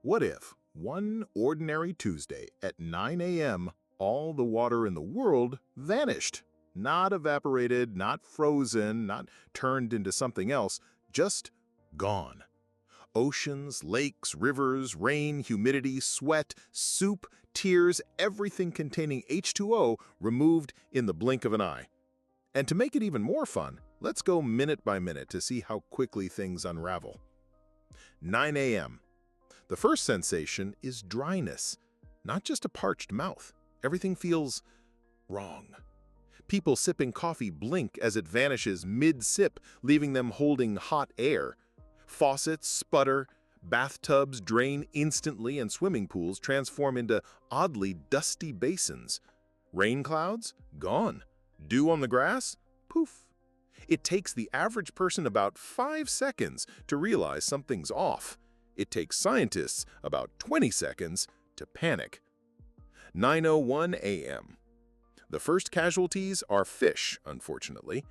What if, one ordinary Tuesday at 9 a.m., all the water in the world vanished? Not evaporated, not frozen, not turned into something else, just gone. Oceans, lakes, rivers, rain, humidity, sweat, soup, tears, everything containing H2O removed in the blink of an eye. And to make it even more fun, let's go minute by minute to see how quickly things unravel. 9 a.m. The first sensation is dryness, not just a parched mouth. Everything feels wrong. People sipping coffee blink as it vanishes mid-sip, leaving them holding hot air. Faucets sputter, bathtubs drain instantly, and swimming pools transform into oddly dusty basins. Rain clouds? Gone. Dew on the grass? Poof. It takes the average person about 5 seconds to realize something's off. It takes scientists about 20 seconds to panic. 9:01 a.m. The first casualties are fish, unfortunately.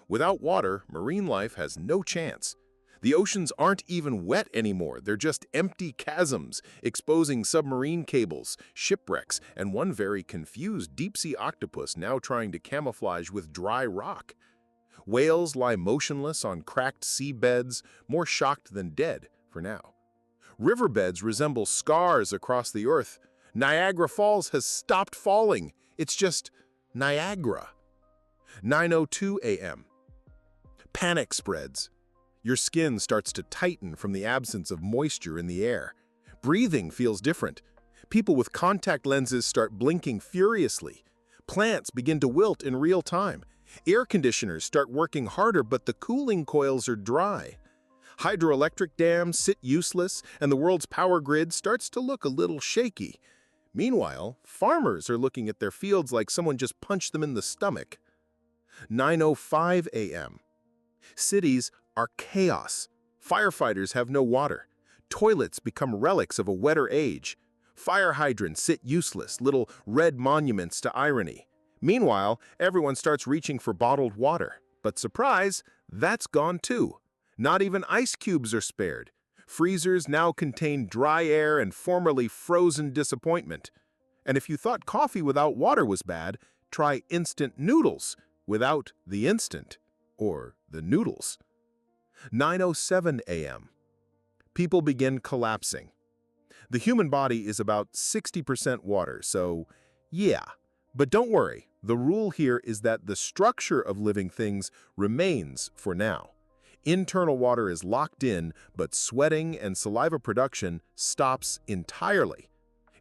Without water, marine life has no chance. The oceans aren't even wet anymore. They're just empty chasms, exposing submarine cables, shipwrecks, and one very confused deep-sea octopus now trying to camouflage with dry rock. Whales lie motionless on cracked seabeds, more shocked than dead for now. Riverbeds resemble scars across the earth. Niagara Falls has stopped falling. It's just Niagara. 9:02 a.m. Panic spreads. Your skin starts to tighten from the absence of moisture in the air. Breathing feels different. People with contact lenses start blinking furiously. Plants begin to wilt in real time. Air conditioners start working harder, but the cooling coils are dry. Hydroelectric dams sit useless, and the world's power grid starts to look a little shaky. Meanwhile, farmers are looking at their fields like someone just punched them in the stomach. 9:05 a.m. Cities are chaos. Firefighters have no water. Toilets become relics of a wetter age. Fire hydrants sit useless, little red monuments to irony. Meanwhile, everyone starts reaching for bottled water. But surprise, that's gone too. Not even ice cubes are spared. Freezers now contain dry air and formerly frozen disappointment. And if you thought coffee without water was bad, try instant noodles without the instant, or the noodles. 9:07 a.m. People begin collapsing. The human body is about 60% water, so yeah. But don't worry, the rule here is that the structure of living things remains for now. Internal water is locked in, but sweating and saliva production stops entirely.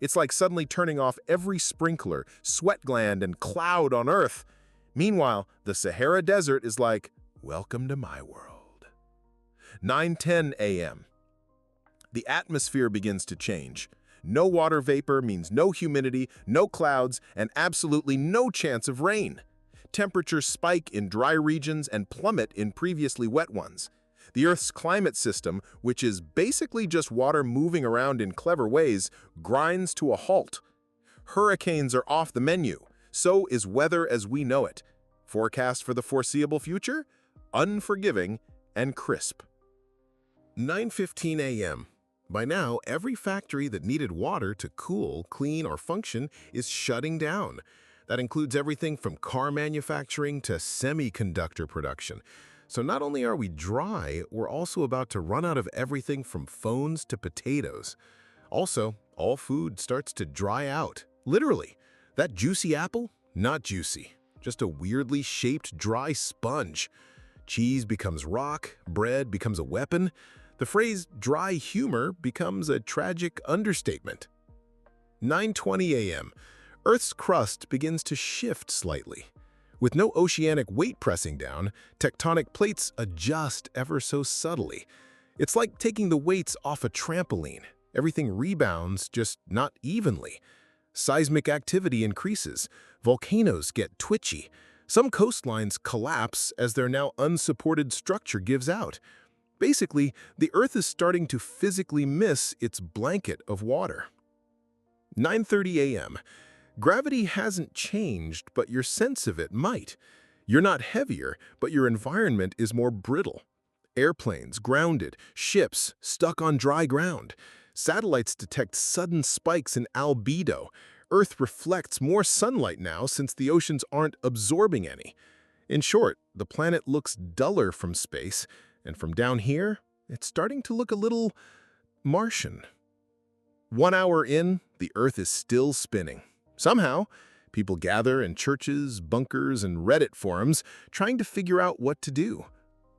It's like suddenly turning off every sprinkler, sweat gland, and cloud on Earth. Meanwhile, the Sahara Desert is like, welcome to my world. 9:10 a.m. The atmosphere begins to change. No water vapor means no humidity, no clouds, and absolutely no chance of rain. Temperatures spike in dry regions and plummet in previously wet ones. The Earth's climate system, which is basically just water moving around in clever ways, grinds to a halt. Hurricanes are off the menu. So is weather as we know it. Forecast for the foreseeable future? Unforgiving and crisp. 9:15 a.m. By now, every factory that needed water to cool, clean, or function is shutting down. That includes everything from car manufacturing to semiconductor production. So not only are we dry, we're also about to run out of everything from phones to potatoes. Also, all food starts to dry out. Literally. That juicy apple? Not juicy. Just a weirdly shaped dry sponge. Cheese becomes rock, bread becomes a weapon. The phrase dry humor becomes a tragic understatement. 9:20 a.m. Earth's crust begins to shift slightly. With no oceanic weight pressing down, tectonic plates adjust ever so subtly. It's like taking the weights off a trampoline. Everything rebounds, just not evenly. Seismic activity increases. Volcanoes get twitchy. Some coastlines collapse as their now unsupported structure gives out. Basically, the Earth is starting to physically miss its blanket of water. 9:30 a.m. Gravity hasn't changed, but your sense of it might. You're not heavier, but your environment is more brittle. Airplanes grounded, ships stuck on dry ground. Satellites detect sudden spikes in albedo. Earth reflects more sunlight now since the oceans aren't absorbing any. In short, the planet looks duller from space, and from down here, it's starting to look a little Martian. 1 hour in, the Earth is still spinning. Somehow, people gather in churches, bunkers, and Reddit forums trying to figure out what to do.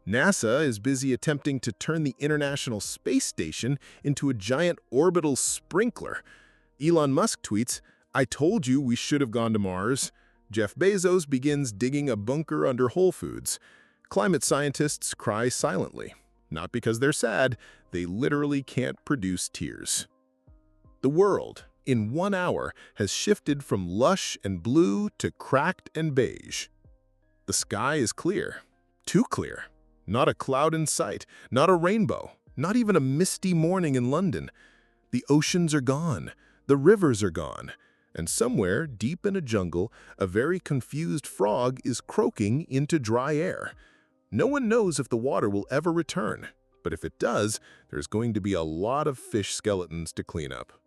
NASA is busy attempting to turn the International Space Station into a giant orbital sprinkler. Elon Musk tweets, "I told you we should have gone to Mars." Jeff Bezos begins digging a bunker under Whole Foods. Climate scientists cry silently. Not because they're sad, they literally can't produce tears. The world, in 1 hour, has shifted from lush and blue to cracked and beige. The sky is clear. Too clear. Not a cloud in sight, not a rainbow, not even a misty morning in London. The oceans are gone. The rivers are gone. And somewhere, deep in a jungle, a very confused frog is croaking into dry air. No one knows if the water will ever return, but if it does, there's going to be a lot of fish skeletons to clean up.